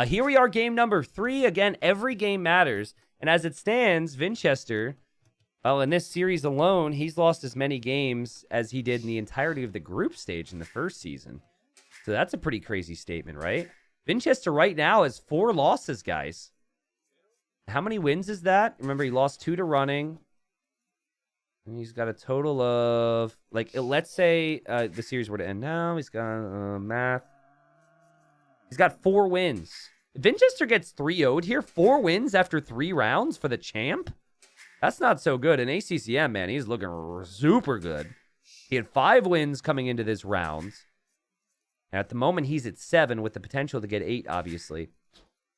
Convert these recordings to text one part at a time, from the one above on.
Here we are, game number 3. Again, every game matters. And as it stands, Vinchester, well, in this series alone, he's lost as many games as he did in the entirety of the group stage in the first season. So that's a pretty crazy statement, right? Vinchester right now has 4 losses, guys. How many wins is that? Remember, he lost 2 to running. And he's got a total of, like, let's say the series were to end now. He's got math. He's got 4 wins. Vinchester gets 3-0'd here. 4 wins after 3 rounds for the champ? That's not so good. And ACCM, man, he's looking super good. He had 5 wins coming into this round. At the moment, he's at 7 with the potential to get 8, obviously.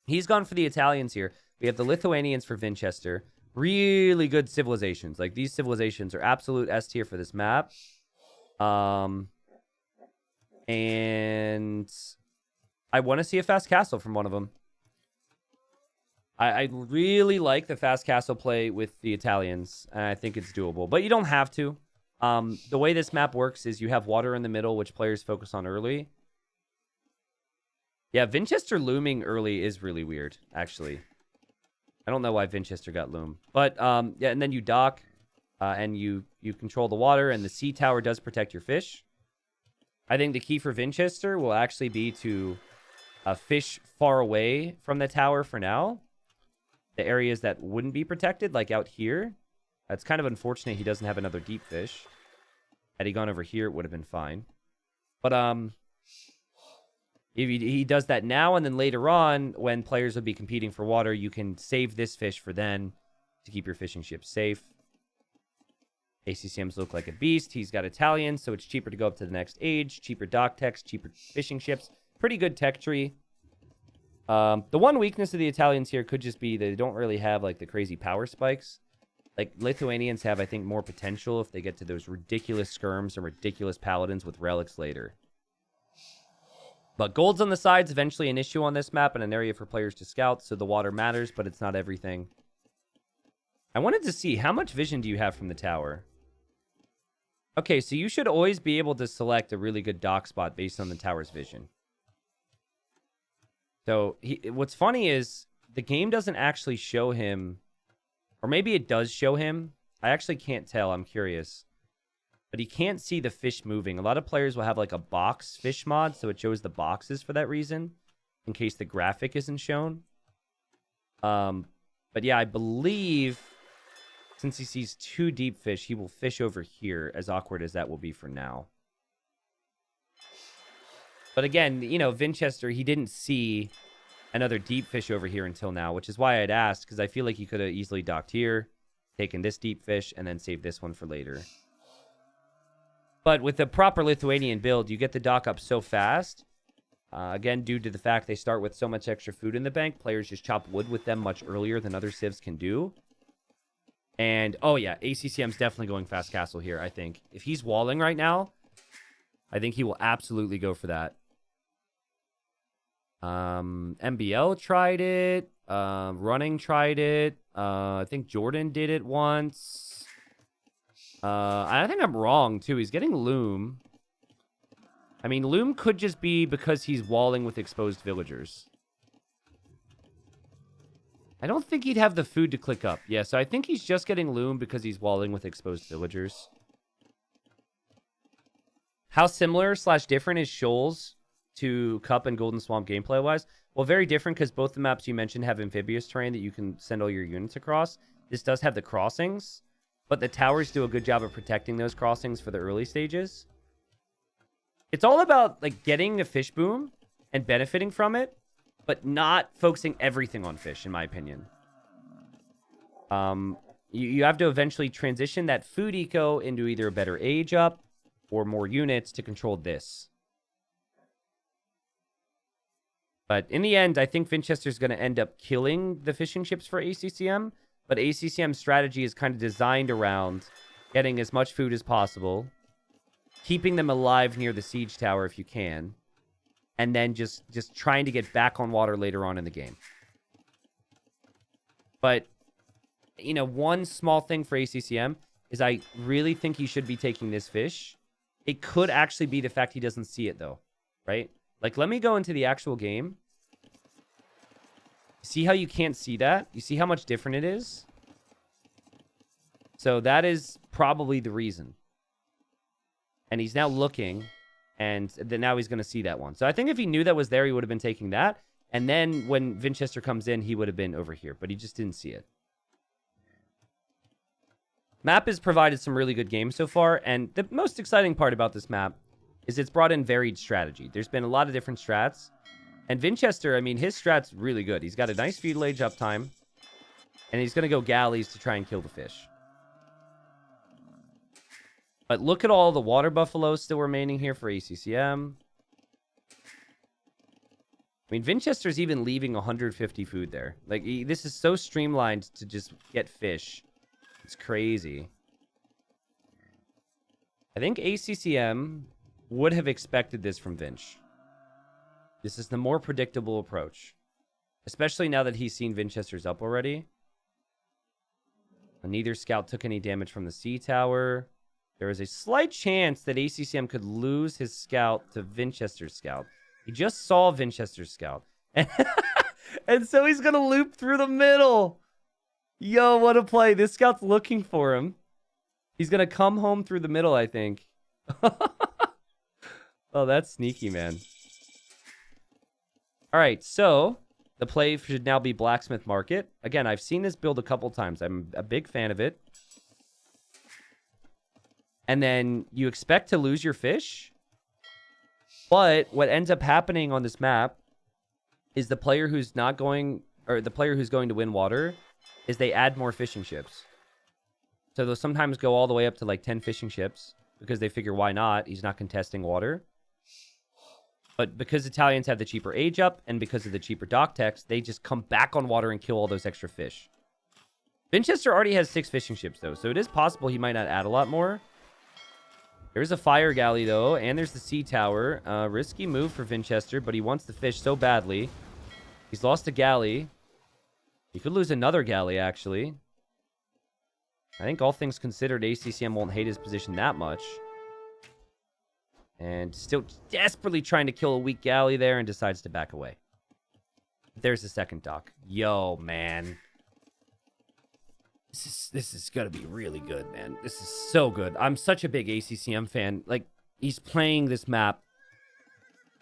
He's gone for the Italians here. We have the Lithuanians for Vinchester. Really good civilizations. Like, these civilizations are absolute S tier for this map. And I want to see a fast castle from one of them. I really like the fast castle play with the Italians, and I think it's doable. But you don't have to. The way this map works is you have water in the middle, which players focus on early. Yeah, Vinchester looming early is really weird, actually. I don't know why Vinchester got loom. But, yeah, and then you dock, and you control the water, and the sea tower does protect your fish. I think the key for Vinchester will actually be to fish far away from the tower for now. The areas that wouldn't be protected, like out here. It's kind of unfortunate he doesn't have another deep fish. Had he gone over here, it would have been fine. But if he does that now, and then later on, when players will be competing for water, you can save this fish for then to keep your fishing ships safe. ACCMs look like a beast. He's got Italian, so it's cheaper to go up to the next age. Cheaper dock techs, cheaper fishing ships. Pretty good tech tree. The one weakness of the Italians here could just be they don't really have like the crazy power spikes. Like, Lithuanians have, I think, more potential if they get to those ridiculous skirms and ridiculous paladins with relics later. But gold's on the side's eventually an issue on this map and an area for players to scout, so the water matters, but it's not everything. I wanted to see, how much vision do you have from the tower? Okay, so you should always be able to select a really good dock spot based on the tower's vision. So, what's funny is, the game doesn't actually show him, or maybe it does show him. I actually can't tell, I'm curious. But he can't see the fish moving. A lot of players will have like a box fish mod, so it shows the boxes for that reason, in case the graphic isn't shown. But yeah, I believe, since he sees 2 deep fish, he will fish over here, as awkward as that will be for now. But again, you know, Vinchester, he didn't see another deep fish over here until now, which is why I'd asked, because I feel like he could have easily docked here, taken this deep fish, and then saved this one for later. But with the proper Lithuanian build, you get the dock up so fast. Again, due to the fact they start with so much extra food in the bank, players just chop wood with them much earlier than other civs can do. And, oh yeah, ACCM's definitely going fast castle here, I think. If he's walling right now, I think he will absolutely go for that. MBL tried it. Running tried it. I think Jordan did it once. I think I'm wrong, too. He's getting loom. I mean, loom could just be because he's walling with exposed villagers. I don't think he'd have the food to click up. Yeah, so I think he's just getting loom because he's walling with exposed villagers. How similar / different is Shoals to Cup and Golden Swamp gameplay-wise? Well, very different because both the maps you mentioned have amphibious terrain that you can send all your units across. This does have the crossings, but the towers do a good job of protecting those crossings for the early stages. It's all about like getting a fish boom and benefiting from it, but not focusing everything on fish, in my opinion. You have to eventually transition that food eco into either a better age up or more units to control this. But in the end, I think Vinchester's going to end up killing the fishing ships for ACCM. But ACCM's strategy is kind of designed around getting as much food as possible, keeping them alive near the siege tower if you can, and then just trying to get back on water later on in the game. But, you know, one small thing for ACCM is I really think he should be taking this fish. It could actually be the fact he doesn't see it, though, right? Like, let me go into the actual game. See how you can't see that? You see how much different it is? So that is probably the reason. And he's now looking, and then now he's going to see that one. So I think if he knew that was there, he would have been taking that. And then when Vinchester comes in, he would have been over here, but he just didn't see it. Map has provided some really good games so far, and the most exciting part about this map is it's brought in varied strategy. There's been a lot of different strats, and Vinchester, I mean, his strat's really good. He's got a nice feudal age uptime, and he's going to go galleys to try and kill the fish. But look at all the water buffaloes still remaining here for ACCM. I mean, Vinchester's even leaving 150 food there. Like, this is so streamlined to just get fish. It's crazy. I think ACCM would have expected this from Vinch. This is the more predictable approach. Especially now that he's seen Vinchester's up already. And neither scout took any damage from the sea tower. There is a slight chance that ACCM could lose his scout to Vinchester's scout. He just saw Vinchester's scout. And so he's going to loop through the middle. Yo, what a play. This scout's looking for him. He's going to come home through the middle, I think. Oh, that's sneaky, man. All right, so the play should now be Blacksmith Market. Again, I've seen this build a couple times. I'm a big fan of it. And then you expect to lose your fish. But what ends up happening on this map is the player who's not going, or the player who's going to win water, is they add more fishing ships. So they'll sometimes go all the way up to like 10 fishing ships because they figure why not? He's not contesting water. But because Italians have the cheaper age up and because of the cheaper dock techs, they just come back on water and kill all those extra fish. Vinchester already has 6 fishing ships though, so it is possible he might not add a lot more. There's a fire galley, though, and there's the sea tower. Risky move for Vinchester, but he wants the fish so badly. He's lost a galley. He could lose another galley, actually. I think all things considered, ACCM won't hate his position that much. And still desperately trying to kill a weak galley there and decides to back away. There's the second dock. Yo, man. This is going to be really good, man. This is so good. I'm such a big ACCM fan. Like, he's playing this map,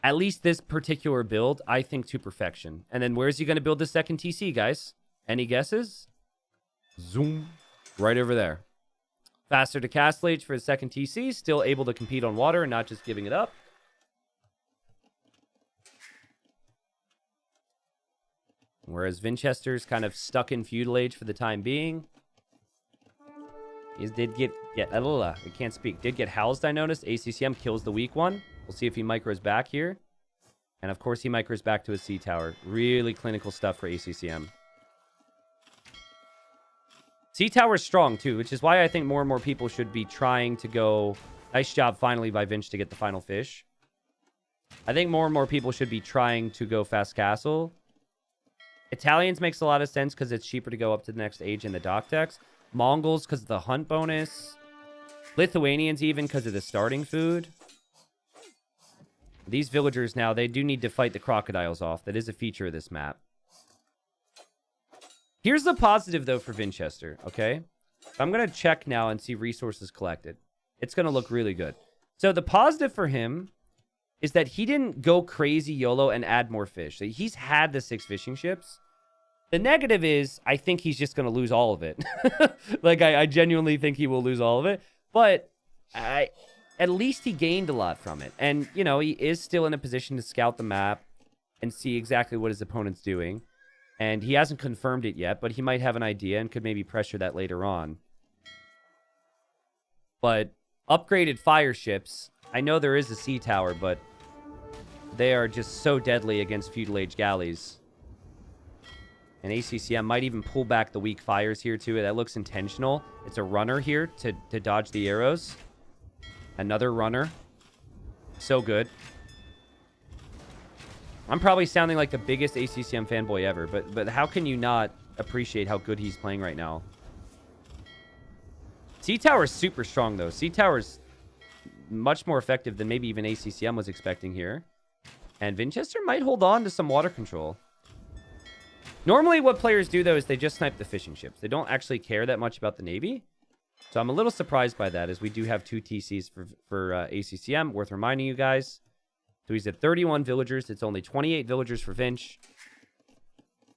at least this particular build, I think, to perfection. And then where's he going to build the second TC, guys? Any guesses? Zoom. Right over there. Faster to castle age for his second TC. Still able to compete on water and not just giving it up. Whereas Vinchester's kind of stuck in feudal age for the time being. He did get I can't speak. Did get housed, I noticed. ACCM kills the weak one. We'll see if he micros back here. And of course he micros back to his sea tower. Really clinical stuff for ACCM. Sea tower's strong too, which is why I think more and more people should be trying to go. Nice job finally by Vinch to get the final fish. I think more and more people should be trying to go fast castle. Italians makes a lot of sense because it's cheaper to go up to the next age in the dock decks. Mongols because of the hunt bonus. Lithuanians even because of the starting food. These villagers now, they do need to fight the crocodiles off. That is a feature of this map. Here's the positive, though, for Vinchester, okay? I'm going to check now and see resources collected. It's going to look really good. So the positive for him is that he didn't go crazy YOLO and add more fish. So he's had the 6 fishing ships. The negative is, I think he's just going to lose all of it. Like, I genuinely think he will lose all of it. But at least he gained a lot from it. And, you know, he is still in a position to scout the map and see exactly what his opponent's doing. And he hasn't confirmed it yet, but he might have an idea and could maybe pressure that later on. But upgraded fire ships, I know there is a sea tower, but they are just so deadly against feudal age galleys. And ACCM might even pull back the weak fires here, too. That looks intentional. It's a runner here to dodge the arrows. Another runner. So good. I'm probably sounding like the biggest ACCM fanboy ever, but how can you not appreciate how good he's playing right now? Sea Tower is super strong, though. Sea Tower's much more effective than maybe even ACCM was expecting here. And Vinchester might hold on to some water control. Normally what players do, though, is they just snipe the fishing ships. They don't actually care that much about the Navy. So I'm a little surprised by that, as we do have 2 TCs for ACCM. Worth reminding you guys. So he's at 31 villagers. It's only 28 villagers for Vinch.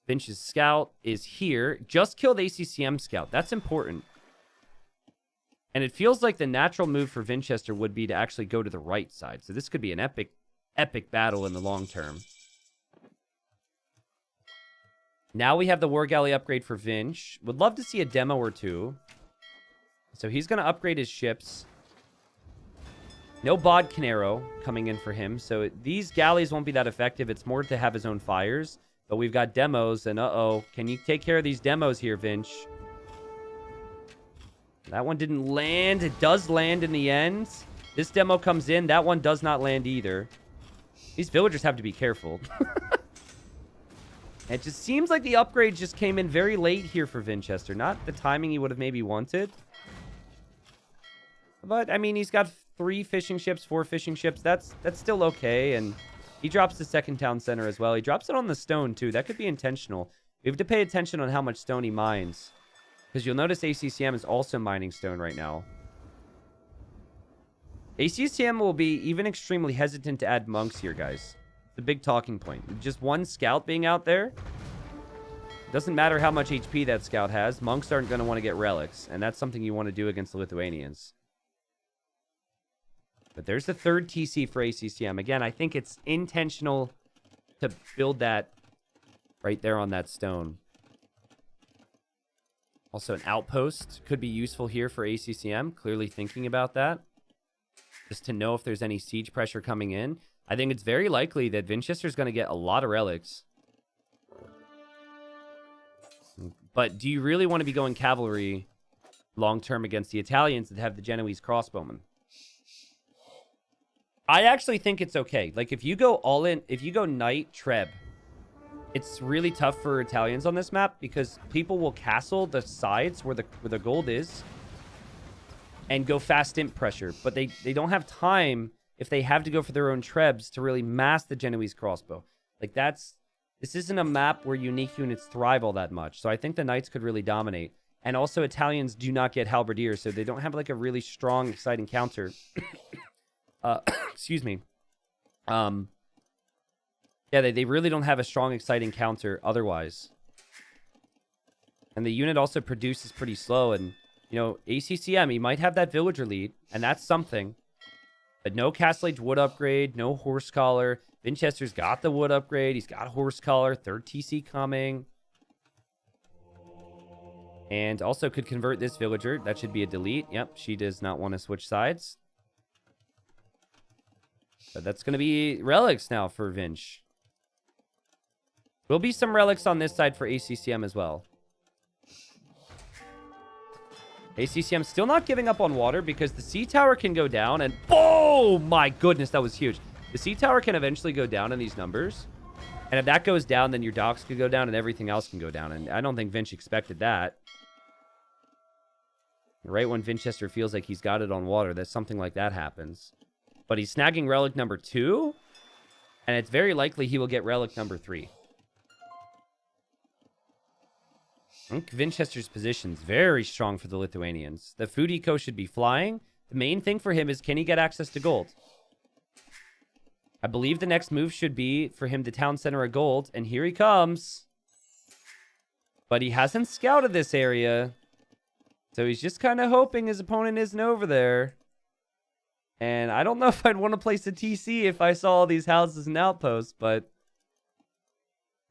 Vinch's scout is here. Just killed ACCM scout. That's important. And it feels like the natural move for Vinchester would be to actually go to the right side. So this could be an epic battle in the long term. Now we have the War Galley upgrade for Vinch. Would love to see a demo or 2. So he's going to upgrade his ships. No Bod Canero coming in for him. So these galleys won't be that effective. It's more to have his own fires. But we've got demos. And can you take care of these demos here, Vinch? That one didn't land. It does land in the end. This demo comes in. That one does not land either. These villagers have to be careful. It just seems like the upgrade just came in very late here for Vinchester. Not the timing he would have maybe wanted. But, I mean, he's got 3 fishing ships, 4 fishing ships. That's still okay. And he drops the second town center as well. He drops it on the stone, too. That could be intentional. We have to pay attention on how much stone he mines. Because you'll notice ACCM is also mining stone right now. ACCM will be even extremely hesitant to add monks here, guys. It's a big talking point. Just one scout being out there. Doesn't matter how much HP that scout has. Monks aren't going to want to get relics. And that's something you want to do against the Lithuanians. But there's the 3rd TC for ACCM. Again, I think it's intentional to build that right there on that stone. Also, an outpost could be useful here for ACCM. Clearly thinking about that. Just to know if there's any siege pressure coming in. I think it's very likely that Vinchester's going to get a lot of relics. But do you really want to be going cavalry long-term against the Italians that have the Genoese crossbowmen? I actually think it's okay. Like, if you go all in, if you go Knight, Treb, it's really tough for Italians on this map because people will castle the sides where the gold is and go fast imp pressure. But they don't have time if they have to go for their own Trebs to really mass the Genoese crossbow. Like, this isn't a map where unique units thrive all that much. So I think the Knights could really dominate. And also Italians do not get Halberdiers, so they don't have like a really strong, exciting counter. Excuse me. Yeah, they really don't have a strong, exciting counter otherwise. And the unit also produces pretty slow. And, you know, ACCM, he might have that villager lead, and that's something. But no Castle Age wood upgrade, no horse collar. Vinchester's got the wood upgrade. He's got horse collar, 3rd TC coming. And also could convert this villager. That should be a delete. Yep, she does not want to switch sides. But that's going to be relics now for Vinch. Will be some relics on this side for ACCM as well. ACCM still not giving up on water because the sea tower can go down and... Oh my goodness, that was huge. The sea tower can eventually go down in these numbers. And if that goes down, then your docks could go down and everything else can go down. And I don't think Vinch expected that. Right when Vinchester feels like he's got it on water, that something like that happens. But he's snagging relic number 2. And it's very likely he will get relic number 3. I think Vinchester's position's very strong for the Lithuanians. The food eco should be flying. The main thing for him is, can he get access to gold? I believe the next move should be for him to town center a gold. And here he comes. But he hasn't scouted this area. So he's just kind of hoping his opponent isn't over there. And I don't know if I'd want to place a TC if I saw all these houses and outposts, but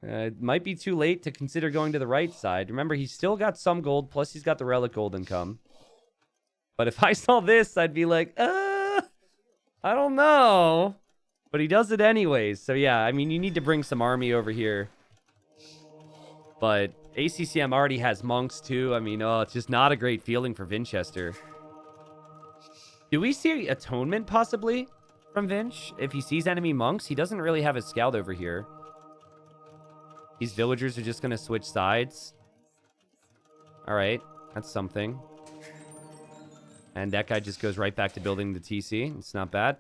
it might be too late to consider going to the right side. Remember, he's still got some gold, plus he's got the relic gold income. But if I saw this, I'd be like, I don't know. But he does it anyways. So yeah, I mean, you need to bring some army over here. But ACCM already has monks too. I mean, it's just not a great feeling for Vinchester. Do we see Atonement, possibly, from Vinch? If he sees enemy monks, he doesn't really have a scout over here. These villagers are just going to switch sides. Alright, that's something. And that guy just goes right back to building the TC. It's not bad.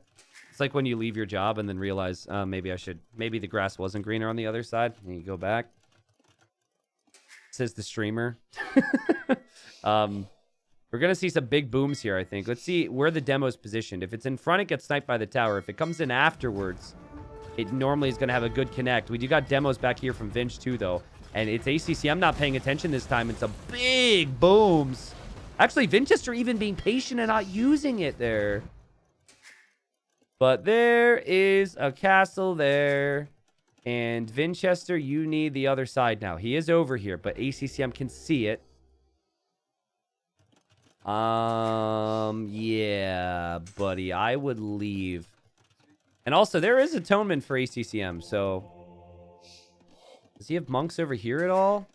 It's like when you leave your job and then realize, maybe the grass wasn't greener on the other side. And you go back. says the streamer. We're going to see some big booms here, I think. Let's see where the demo's positioned. If it's in front, it gets sniped by the tower. If it comes in afterwards, it normally is going to have a good connect. We do got demos back here from Vinch, too, though. And it's ACC. I'm not paying attention this time. It's some big booms. Actually, Vinchester even being patient and not using it there. But there is a castle there. And Vinchester, you need the other side now. He is over here, but ACCM can see it. Yeah, buddy, I would leave. And also, there is atonement for ACCM, so... Does he have monks over here at all?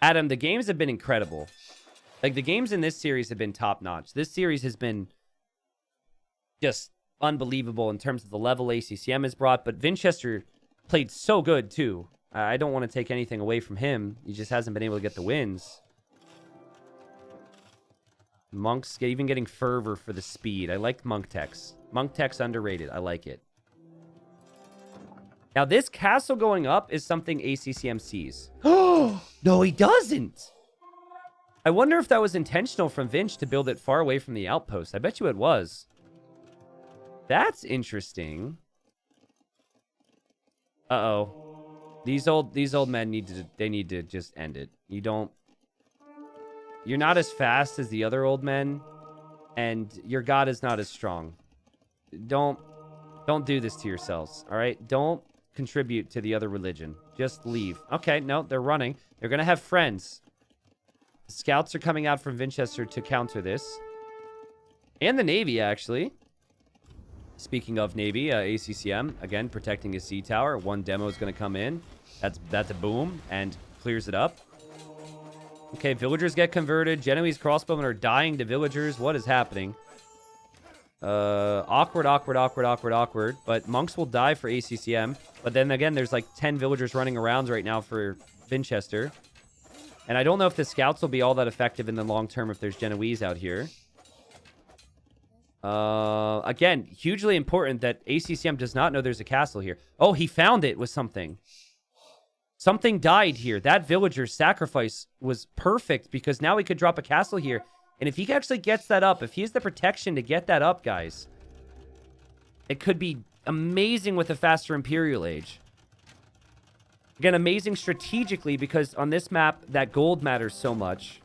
Adam, the games have been incredible. Like, the games in this series have been top-notch. This series has been just unbelievable in terms of the level ACCM has brought, but Vinchester played so good, too. I don't want to take anything away from him. He just hasn't been able to get the wins. Monks even getting fervor for the speed. I like monk techs. Monk tech's underrated. I like it. Now, this castle going up is something ACCM sees. Oh, no, he doesn't. I wonder if that was intentional from Vinch to build it far away from the outpost. I bet you it was. That's interesting. Uh-oh. These old men need to just end it. You're not as fast as the other old men, and your god is not as strong. Don't do this to yourselves, all right? Don't contribute to the other religion. Just leave. Okay, no, they're running. They're going to have friends. The scouts are coming out from Vinchester to counter this. And the Navy, actually. Speaking of Navy, ACCM, again, protecting his sea tower. One demo is going to come in. That's a boom, and clears it up. Okay, villagers get converted. Genoese crossbowmen are dying to villagers. What is happening? Awkward. But monks will die for ACCM. But then again, there's like 10 villagers running around right now for Vinchester. And I don't know if the scouts will be all that effective in the long term if there's Genoese out here. Again, hugely important that ACCM does not know there's a castle here. Oh, he found it with something. Something died here. That villager's sacrifice was perfect because now he could drop a castle here. And if he actually gets that up, if he has the protection to get that up, guys, it could be amazing with a faster Imperial Age. Again, amazing strategically because on this map, that gold matters so much.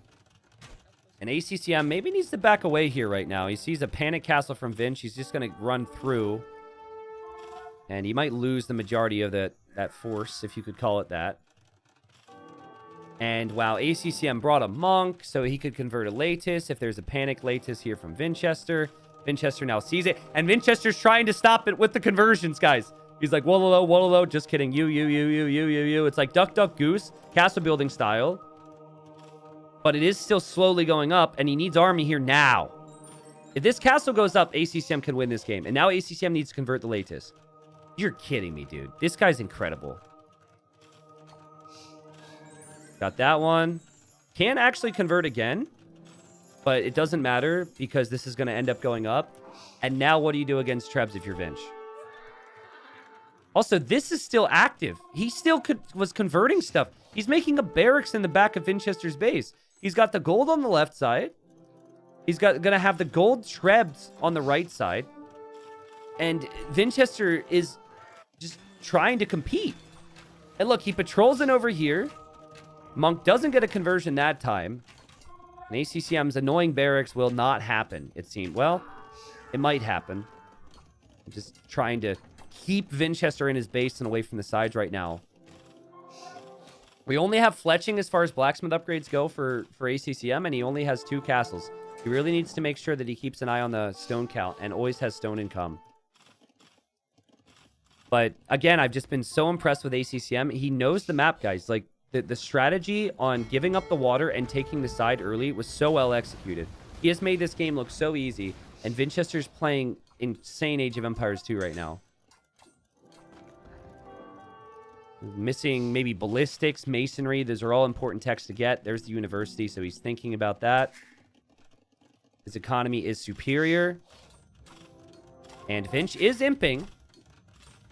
And ACCM maybe needs to back away here right now. He sees a panic castle from Vinch. He's just going to run through. And he might lose the majority of that force, if you could call it that. And wow, ACCM brought a monk, so he could convert a Latus if there's a panic Latus here from Vinchester. Vinchester now sees it, and Vinchester's trying to stop it with the conversions, guys. He's like, Wololo, just kidding. You. It's like duck, duck, goose, castle building style. But it is still slowly going up, and he needs army here now. If this castle goes up, ACCM can win this game. And now ACCM needs to convert the Latus. You're kidding me, dude. This guy's incredible. Got that one. Can actually convert again. But it doesn't matter because this is going to end up going up. And now what do you do against Trebs if you're Vinch? Also, this is still active. He still was converting stuff. He's making a barracks in the back of Vinchester's base. He's got the gold on the left side. He's going to have the gold Trebs on the right side. And Vinchester is just trying to compete. And look, he patrols in over here. Monk doesn't get a conversion that time. And ACCM's annoying barracks will not happen, it seemed. Well, it might happen. I'm just trying to keep Vinchester in his base and away from the sides right now. We only have fletching as far as blacksmith upgrades go for ACCM, and he only has 2 castles. He really needs to make sure that he keeps an eye on the stone count and always has stone income. But again, I've just been so impressed with ACCM. He knows the map, guys. Like, the strategy on giving up the water and taking the side early was so well executed. He has made this game look so easy, and Vinchester's playing insane Age of Empires 2 right now. Missing maybe ballistics, masonry. Those are all important techs to get. There's the university, so he's thinking about that. His economy is superior. And Vinch is imping.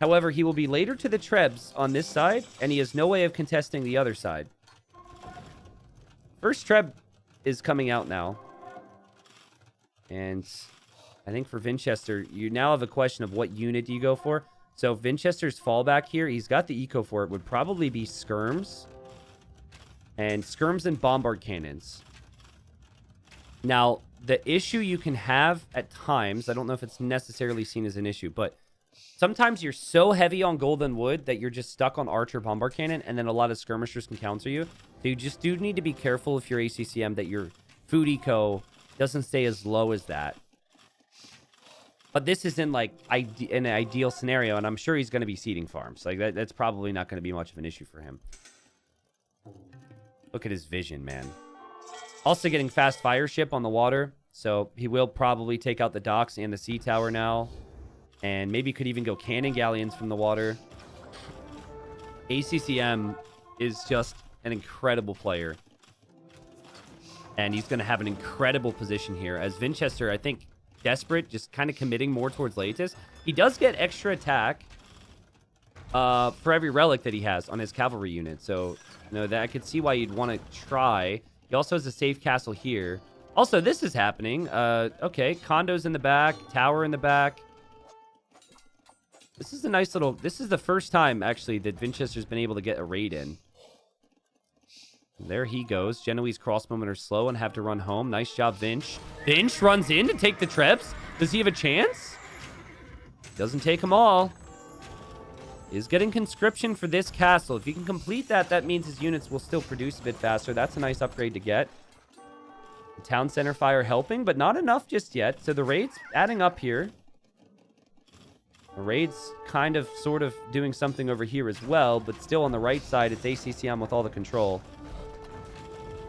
However, he will be later to the Trebs on this side, and he has no way of contesting the other side. First Treb is coming out now. And I think for Vinchester, you now have a question of what unit do you go for. So Vinchester's fallback here, he's got the eco for it, would probably be skirms. And skirms and bombard cannons. Now, the issue you can have at times, I don't know if it's necessarily seen as an issue, but sometimes you're so heavy on golden wood that you're just stuck on archer bombard cannon, and then a lot of skirmishers can counter you. So you just do need to be careful if you're ACCM that your food eco doesn't stay as low as that. But this is in like an ideal scenario, and I'm sure he's going to be seeding farms. Like that's probably not going to be much of an issue for him. Look at his vision, man. Also getting fast fire ship on the water, so he will probably take out the docks and the sea tower now. And maybe could even go cannon galleons from the water. ACCM is just an incredible player. And he's going to have an incredible position here. As Vinchester, I think, desperate, just kind of committing more towards Laetus. He does get extra attack for every relic that he has on his cavalry unit. So, you know, that I could see why you'd want to try. He also has a safe castle here. Also, this is happening. Okay, condos in the back, tower in the back. This is a nice little... This is the first time, actually, that Vinchester's been able to get a raid in. There he goes. Genoese crossbowmen are slow and have to run home. Nice job, Vinch. Vinch runs in to take the Trebs. Does he have a chance? Doesn't take them all. Is getting conscription for this castle. If he can complete that, that means his units will still produce a bit faster. That's a nice upgrade to get. The town center fire helping, but not enough just yet. So the raid's adding up here. The raid's kind of sort of doing something over here as well, but still on the right side, it's ACCM with all the control.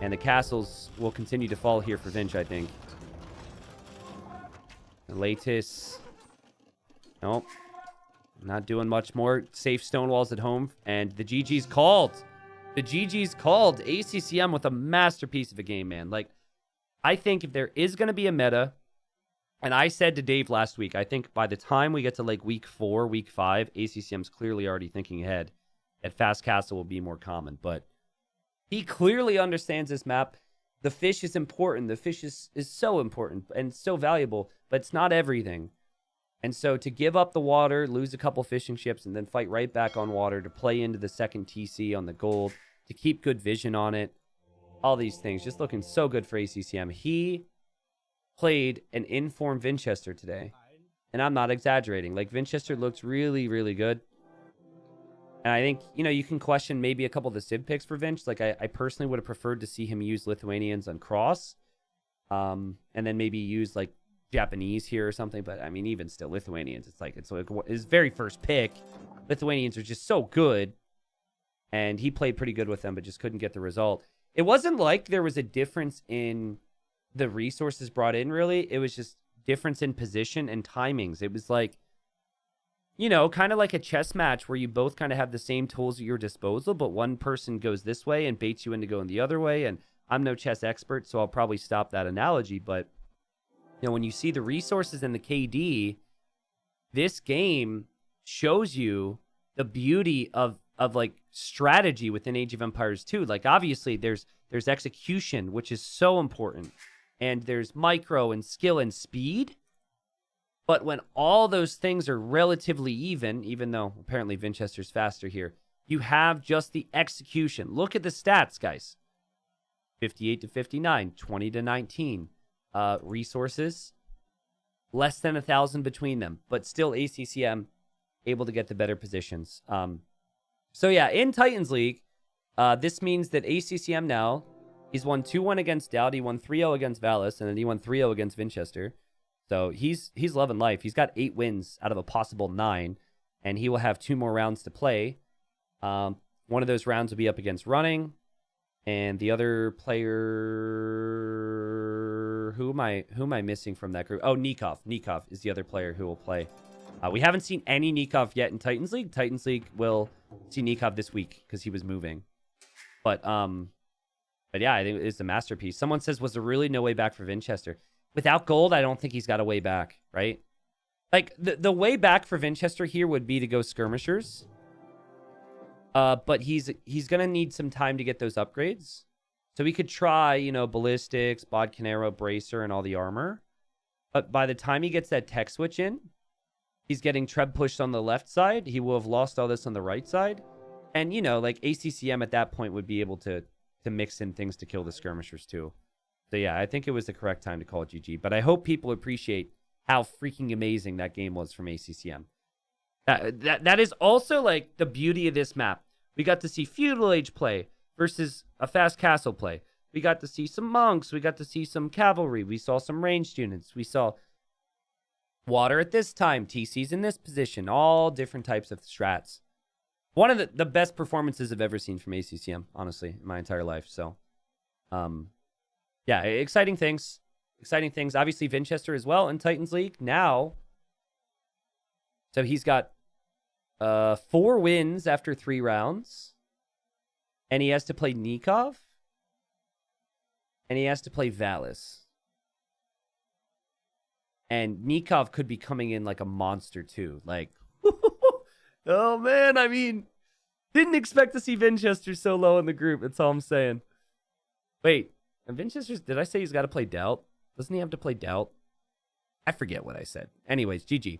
And the castles will continue to fall here for Vinch, I think. The Laetus. Nope. Not doing much more. Safe stone walls at home. And the GG's called. The GG's called. ACCM with a masterpiece of a game, man. Like, I think if there is going to be a meta, and I said to Dave last week, I think by the time we get to like week 4, week 5, ACCM's clearly already thinking ahead that Fast Castle will be more common. But he clearly understands this map. The fish is important. The fish is so important and so valuable, but it's not everything. And so to give up the water, lose a couple fishing ships, and then fight right back on water to play into the second TC on the gold, to keep good vision on it, all these things, just looking so good for ACCM. He played an informed Vinchester today, and I'm not exaggerating. Like, Vinchester looks really, really good. And I think, you know, you can question maybe a couple of the Civ picks for Vinch. Like, I personally would have preferred to see him use Lithuanians on Cross, and then maybe use, like, Japanese here or something. But, I mean, even still, Lithuanians, it's like his very first pick. Lithuanians are just so good, and he played pretty good with them, but just couldn't get the result. It wasn't like there was a difference in the resources brought in, really. It was just difference in position and timings. It was like, you know, kind of like a chess match where you both kind of have the same tools at your disposal, but one person goes this way and baits you into going the other way. And I'm no chess expert, so I'll probably stop that analogy. But, you know, when you see the resources and the KD, this game shows you the beauty of like strategy within Age of Empires 2. Like, obviously there's execution, which is so important. And there's micro and skill and speed. But when all those things are relatively even though apparently Vinchester's faster here, you have just the execution. Look at the stats, guys. 58 to 59, 20 to 19. Resources, less than 1,000 between them, but still ACCM able to get the better positions. So yeah, in Titans League, this means that ACCM now, he's won 2-1 against Dowd, he won 3-0 against Valis, and then he won 3-0 against Vinchester. So he's loving life. He's got 8 wins out of a possible 9, and he will have 2 more rounds to play. One of those rounds will be up against Running, and the other player, who am I missing from that group? Oh, Nikov. Nikov is the other player who will play. We haven't seen any Nikov yet in Titans League. Titans League will see Nikov this week because he was moving. But yeah, I think it's a masterpiece. Someone says, was there really no way back for Vinchester? Without gold, I don't think he's got a way back, right? Like, the way back for Winchester here would be to go skirmishers. But he's going to need some time to get those upgrades. So we could try, you know, ballistics, Bodcanero, bracer, and all the armor. But by the time he gets that tech switch in, he's getting treb pushed on the left side. He will have lost all this on the right side. And, you know, like ACCM at that point would be able to mix in things to kill the skirmishers too. So yeah, I think it was the correct time to call it GG. But I hope people appreciate how freaking amazing that game was from ACCM. That is also like the beauty of this map. We got to see Feudal Age play versus a fast castle play. We got to see some monks. We got to see some cavalry. We saw some ranged units. We saw water at this time. TC's in this position. All different types of strats. One of the best performances I've ever seen from ACCM, honestly, in my entire life. So, yeah, exciting things. Exciting things. Obviously, Winchester as well in Titans League. Now, so he's got 4 wins after 3 rounds. And he has to play Nikov. And he has to play Valis. And Nikov could be coming in like a monster too. Like, oh man, I mean, didn't expect to see Winchester so low in the group. That's all I'm saying. Wait, and Winchester's, did I say he's got to play Doubt? Doesn't he have to play Doubt? I forget what I said. Anyways, GG.